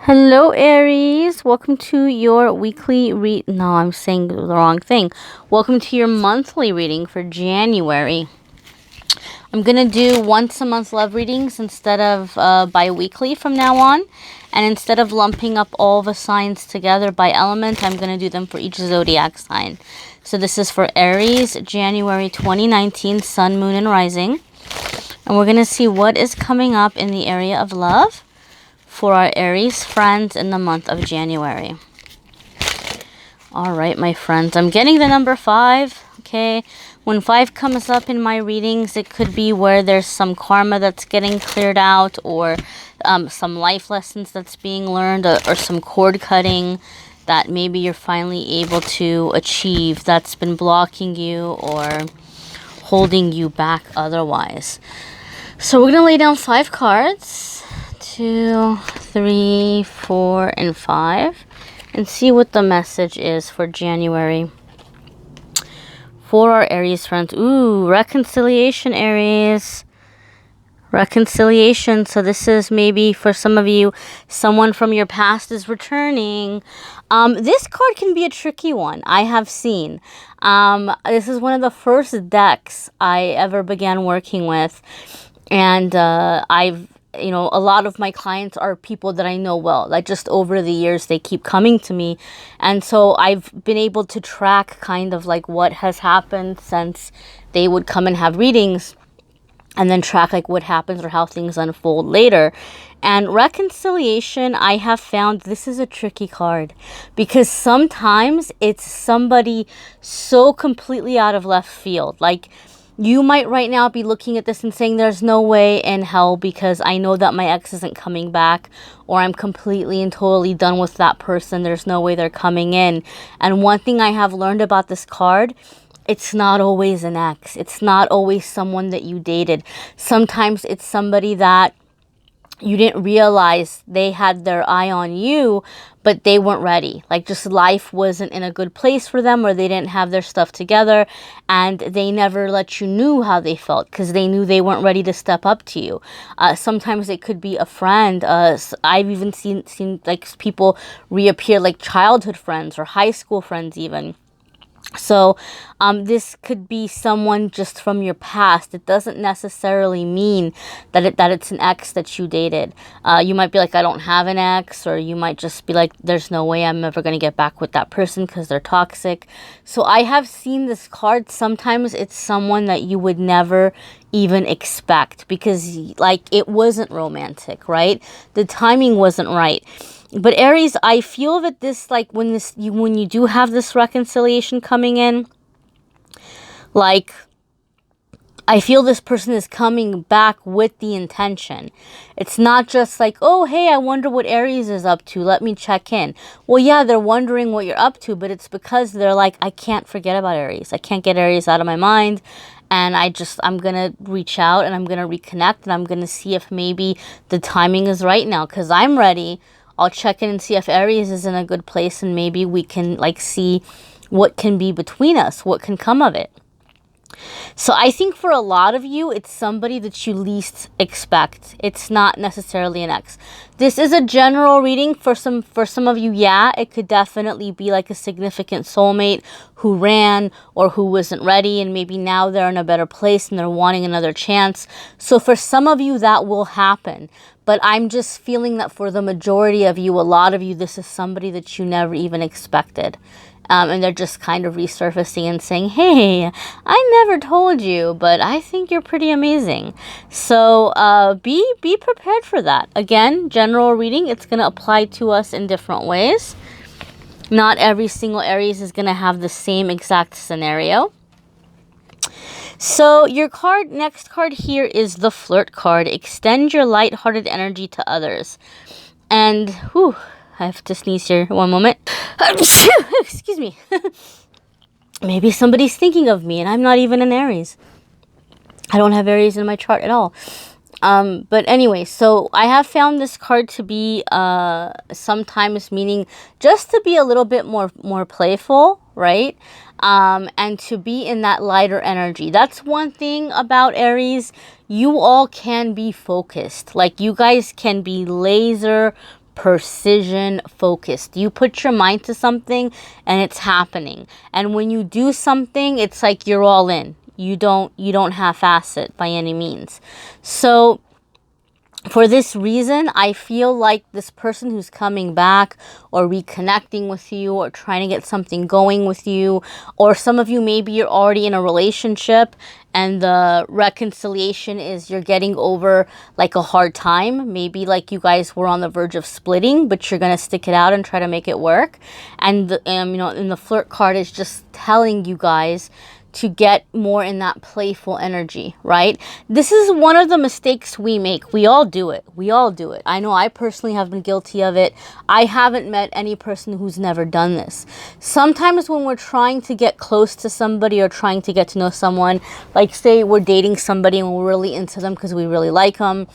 Hello, Aries. Welcome to your weekly read. No, I'm saying the wrong thing. Welcome to your monthly reading for January. I'm going to do once a month love readings instead of bi-weekly from now on. And instead of lumping up all the signs together by element, I'm going to do them for each zodiac sign. So this is for Aries, January 2019, Sun, Moon, and Rising. And we're going to see what is coming up in the area of love for our Aries friends in the month of January. All right, my friends, I'm getting the number 5, okay? When 5 comes up in my readings, it could be where there's some karma that's getting cleared out, or some life lessons that's being learned, or some cord cutting that maybe you're finally able to achieve that's been blocking you or holding you back otherwise. So we're going to lay down 5 cards. 2, 3, 4, and 5, and see what the message is for January for our Aries friends. Ooh, reconciliation, Aries. Reconciliation. So this is maybe for some of you, someone from your past is returning. This card can be a tricky one, I have seen. This is one of the first decks I ever began working with, and a lot of my clients are people that I know well. Like, just over the years, they keep coming to me. And so I've been able to track kind of like what has happened since they would come and have readings, and then track like what happens or how things unfold later. And reconciliation, I have found this is a tricky card, because sometimes it's somebody so completely out of left field. Like, you might right now be looking at this and saying, there's no way in hell, because I know that my ex isn't coming back, or I'm completely and totally done with that person. There's no way they're coming in. And one thing I have learned about this card, it's not always an ex. It's not always someone that you dated. Sometimes it's somebody that you didn't realize they had their eye on you, but they weren't ready. Like, just life wasn't in a good place for them, or they didn't have their stuff together, and they never let you know how they felt because they knew they weren't ready to step up to you. Sometimes it could be a friend. I've even seen like people reappear, like childhood friends or high school friends even. So this could be someone just from your past. It doesn't necessarily mean that it's an ex that you dated. You might be like, I don't have an ex, or you might just be like, there's no way I'm ever going to get back with that person because they're toxic. So I have seen this card. Sometimes it's someone that you would never even expect, because like, it wasn't romantic, right? The timing wasn't right. But Aries, I feel that this, like, when you do have this reconciliation coming in, like, I feel this person is coming back with the intention. It's not just like, oh, hey, I wonder what Aries is up to, let me check in. Well, yeah, they're wondering what you're up to, but it's because they're like, I can't forget about Aries. I can't get Aries out of my mind. And I'm going to reach out, and I'm going to reconnect, and I'm going to see if maybe the timing is right now, because I'm ready. I'll check in and see if Aries is in a good place, and maybe we can like see what can be between us, what can come of it. So I think for a lot of you, it's somebody that you least expect. It's not necessarily an ex. This is a general reading for some of you. Yeah, it could definitely be like a significant soulmate who ran or who wasn't ready, and maybe now they're in a better place and they're wanting another chance. So for some of you, that will happen. But I'm just feeling that for the majority of you, a lot of you, this is somebody that you never even expected. And they're just kind of resurfacing and saying, hey, I never told you, but I think you're pretty amazing. So be prepared for that. Again, general reading, it's going to apply to us in different ways. Not every single Aries is going to have the same exact scenario. So your next card here is the Flirt card. Extend your lighthearted energy to others. And, whew, I have to sneeze here. One moment. Excuse me. Maybe somebody's thinking of me and I'm not even an Aries. I don't have Aries in my chart at all. But anyway, so I have found this card to be sometimes meaning just to be a little bit more playful, right? And to be in that lighter energy. That's one thing about Aries. You all can be focused. Like, you guys can be laser precision focused. You put your mind to something and it's happening. And when you do something, it's like you're all in. You don't half-ass it by any means. So for this reason, I feel like this person who's coming back or reconnecting with you or trying to get something going with you, or some of you, maybe you're already in a relationship and the reconciliation is you're getting over like a hard time. Maybe like you guys were on the verge of splitting, but you're going to stick it out and try to make it work. And, and the flirt card is just telling you guys to get more in that playful energy, right? This is one of the mistakes we make. We all do it. We all do it. I know I personally have been guilty of it. I haven't met any person who's never done this. Sometimes when we're trying to get close to somebody or trying to get to know someone, like say we're dating somebody and we're really into them because we really like them,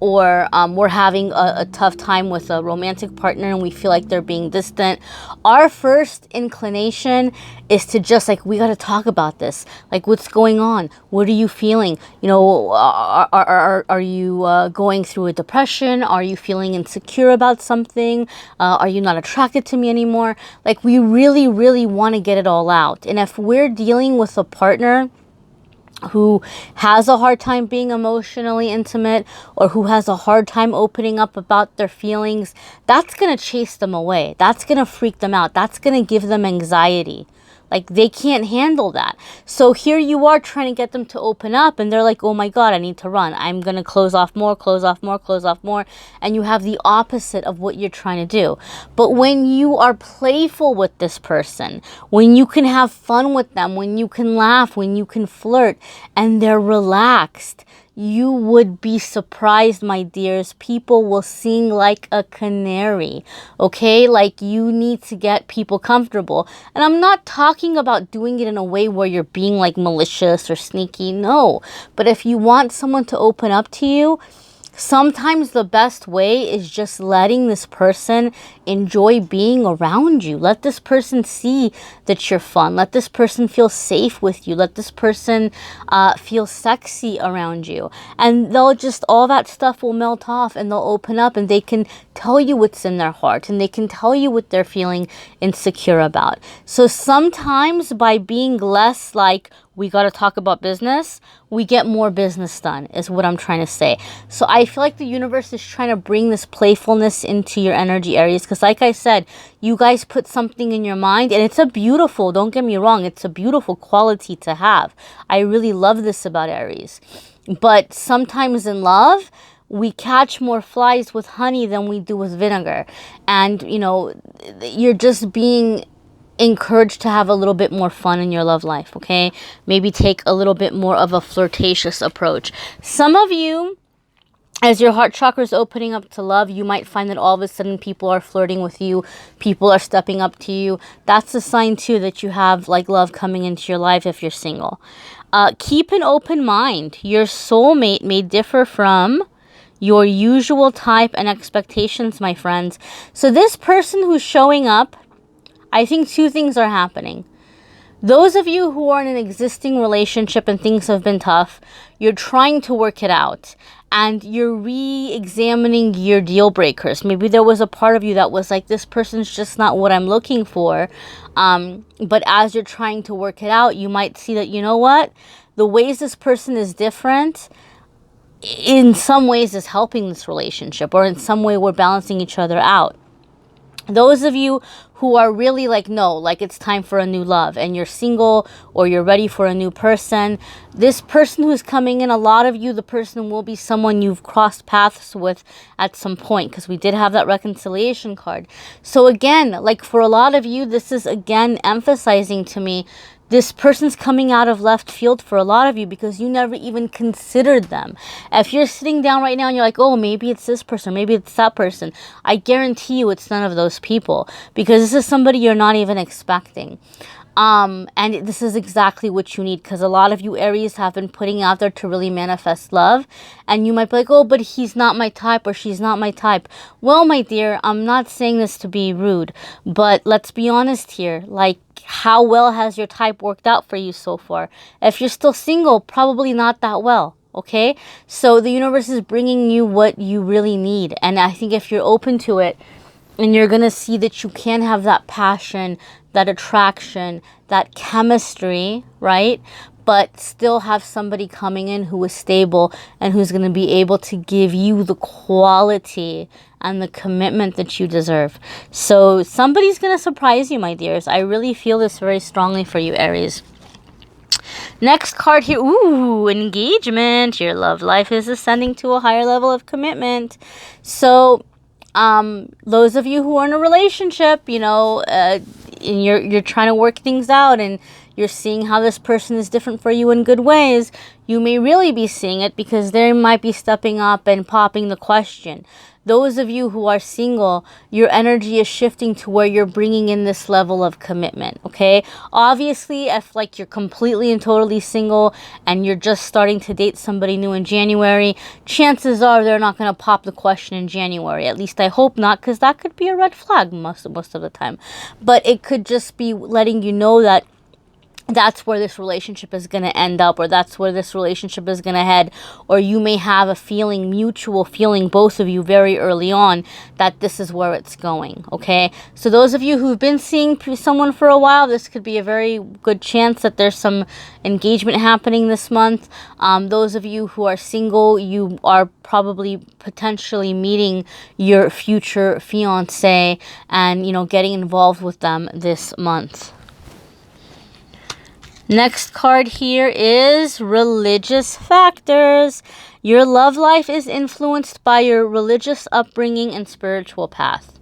or we're having a tough time with a romantic partner and we feel like they're being distant, our first inclination is to just like, we got to talk about this. Like, what's going on? What are you feeling? You know, are you going through a depression? Are you feeling insecure about something? Are you not attracted to me anymore? Like, we really, really want to get it all out. And if we're dealing with a partner who has a hard time being emotionally intimate or who has a hard time opening up about their feelings, that's going to chase them away. That's going to freak them out. That's going to give them anxiety. Like, they can't handle that. So here you are trying to get them to open up and they're like, oh my God, I need to run. I'm going to close off more, close off more, close off more. And you have the opposite of what you're trying to do. But when you are playful with this person, when you can have fun with them, when you can laugh, when you can flirt, and they're relaxed, you would be surprised, my dears. People will sing like a canary, okay? Like, you need to get people comfortable. And I'm not talking about doing it in a way where you're being like malicious or sneaky, no. But if you want someone to open up to you, sometimes the best way is just letting this person enjoy being around you. Let this person see that you're fun. Let this person feel safe with you. Let this person feel sexy around you. And they'll just, all that stuff will melt off and they'll open up and they can tell you what's in their heart and they can tell you what they're feeling insecure about. So sometimes by being less like, we got to talk about business, we get more business done, is what I'm trying to say. So I feel like the universe is trying to bring this playfulness into your energy, Aries, because like I said, you guys put something in your mind and it's a beautiful, don't get me wrong, it's a beautiful quality to have. I really love this about Aries. But sometimes in love, we catch more flies with honey than we do with vinegar. And, you know, you're just being encouraged to have a little bit more fun in your love life, okay? Maybe take a little bit more of a flirtatious approach. Some of you, as your heart chakra is opening up to love, you might find that all of a sudden people are flirting with you, people are stepping up to you. That's a sign too that you have like love coming into your life if you're single. Keep an open mind. Your soulmate may differ from your usual type and expectations, my friends. So this person who's showing up, I think two things are happening. Those of you who are in an existing relationship and things have been tough, you're trying to work it out and you're re-examining your deal breakers. Maybe there was a part of you that was like, this person's just not what I'm looking for. But as you're trying to work it out, you might see that, you know what? The ways this person is different, in some ways is helping this relationship, or in some way we're balancing each other out. Those of you who are really like, no, like it's time for a new love and you're single or you're ready for a new person, this person who's coming in, a lot of you, the person will be someone you've crossed paths with at some point, because we did have that reconciliation card. So again, like for a lot of you, this is again emphasizing to me, this person's coming out of left field for a lot of you because you never even considered them. If you're sitting down right now and you're like, oh, maybe it's this person, maybe it's that person, I guarantee you it's none of those people, because this is somebody you're not even expecting. And this is exactly what you need, because a lot of you Aries have been putting out there to really manifest love, and you might be like, oh, but he's not my type or she's not my type. Well, my dear, I'm not saying this to be rude, but let's be honest here. Like, how well has your type worked out for you so far? If you're still single, probably not that well. okay? So the universe is bringing you what you really need. And I think if you're open to it, and you're going to see that you can have that passion, that attraction, that chemistry, right? But still have somebody coming in who is stable and who's going to be able to give you the quality and the commitment that you deserve. So somebody's going to surprise you, my dears. I really feel this very strongly for you, Aries. Next card here. Ooh, engagement. Your love life is ascending to a higher level of commitment. So those of you who are in a relationship, you know, and you're trying to work things out and you're seeing how this person is different for you in good ways, you may really be seeing it because they might be stepping up and popping the question. Those of you who are single, your energy is shifting to where you're bringing in this level of commitment, okay? Obviously, if like you're completely and totally single and you're just starting to date somebody new in January, chances are they're not going to pop the question in January. At least I hope not, because that could be a red flag most of the time. But it could just be letting you know that that's where this relationship is going to end up, or that's where this relationship is going to head, or you may have a feeling, mutual feeling, both of you very early on, that this is where it's going, okay? So those of you who've been seeing someone for a while, this could be a very good chance that there's some engagement happening this month. Those of you who are single, you are probably potentially meeting your future fiance and, you know, getting involved with them this month. Next card here is religious factors. Your love life is influenced by your religious upbringing and spiritual path.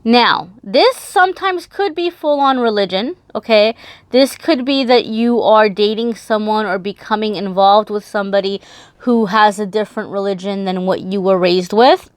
Now, this sometimes could be full-on religion, okay? This could be that you are dating someone or becoming involved with somebody who has a different religion than what you were raised with.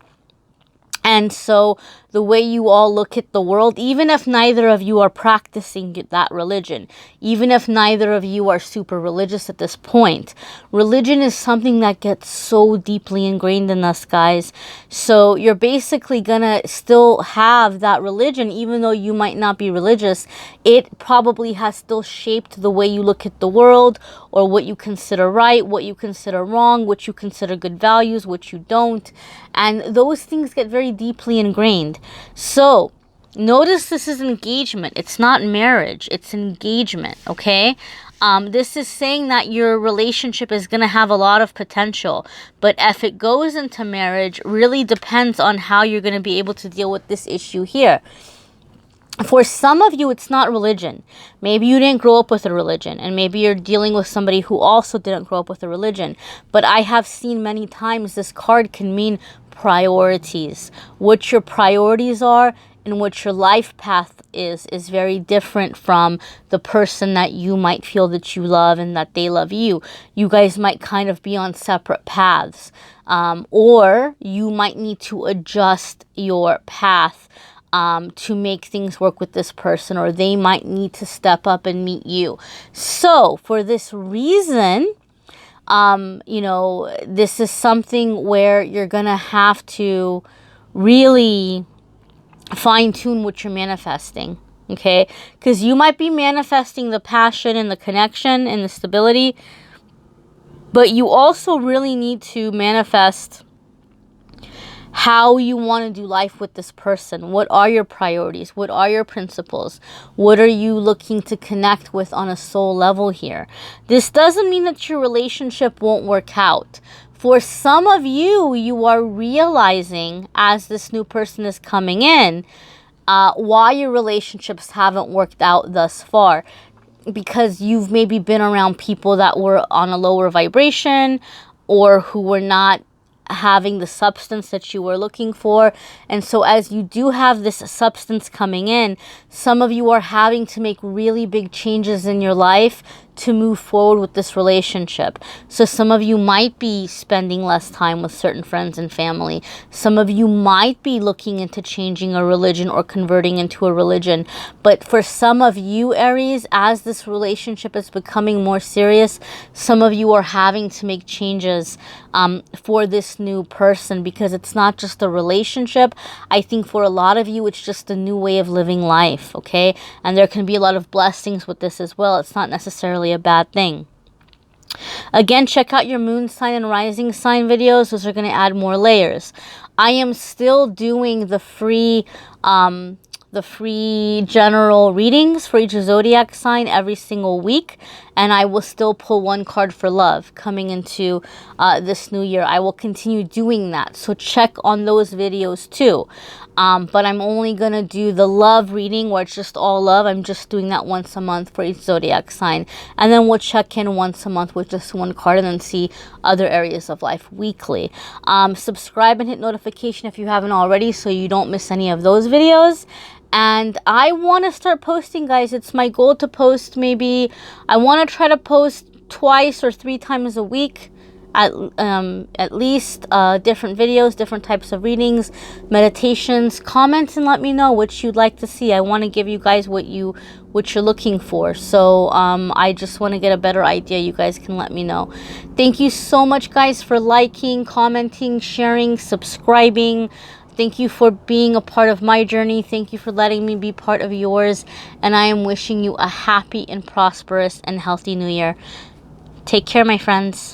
And so the way you all look at the world, even if neither of you are practicing that religion, even if neither of you are super religious at this point, religion is something that gets so deeply ingrained in us, guys. So you're basically gonna still have that religion, even though you might not be religious. It probably has still shaped the way you look at the world, or what you consider right, what you consider wrong, what you consider good values, what you don't. And those things get very deeply ingrained. So notice this is engagement. It's not marriage. It's engagement, okay? This is saying that your relationship is going to have a lot of potential. But if it goes into marriage, really depends on how you're going to be able to deal with this issue here. For some of you, it's not religion. Maybe you didn't grow up with a religion, and maybe you're dealing with somebody who also didn't grow up with a religion. But I have seen many times this card can mean priorities. What your priorities are and what your life path is very different from the person that you might feel that you love and that they love you. You guys might kind of be on separate paths, or you might need to adjust your path to make things work with this person, or they might need to step up and meet you. So for this reason, you know, this is something where you're gonna have to really fine-tune what you're manifesting, okay? Because you might be manifesting the passion and the connection and the stability, but you also really need to manifest how you want to do life with this person. What are your priorities? What are your principles? What are you looking to connect with on a soul level here? This doesn't mean that your relationship won't work out. For some of you, you are realizing as this new person is coming in, why your relationships haven't worked out thus far. Because you've maybe been around people that were on a lower vibration, or who were not having the substance that you were looking for. And so as you do have this substance coming in, some of you are having to make really big changes in your life to move forward with this relationship. So some of you might be spending less time with certain friends and family. Some of you might be looking into changing a religion or converting into a religion. But for some of you, Aries, as this relationship is becoming more serious, some of you are having to make changes for this new person, because it's not just a relationship. I think for a lot of you, it's just a new way of living life, okay? And there can be a lot of blessings with this as well. It's not necessarily a bad thing. Again, check out your moon sign and rising sign videos. Those are going to add more layers. I am still doing the free general readings for each zodiac sign every single week, and I will still pull one card for love coming into this new year. I will continue doing that, so check on those videos too. But I'm only gonna do the love reading where it's just all love. I'm just doing that once a month for each zodiac sign, and then we'll check in once a month with just one card and then see other areas of life weekly. Subscribe and hit notification if you haven't already so you don't miss any of those videos. And I want to start posting, guys. It's my goal to post maybe, I want to try to post twice or 3 times a week at least, different videos, different types of readings, meditations. Comment and let me know what you'd like to see. I want to give you guys what you're looking for. So I just want to get a better idea. You guys can let me know. Thank you so much, guys, for liking, commenting, sharing, subscribing. Thank you for being a part of my journey. Thank you for letting me be part of yours. And I am wishing you a happy and prosperous and healthy new year. Take care, my friends.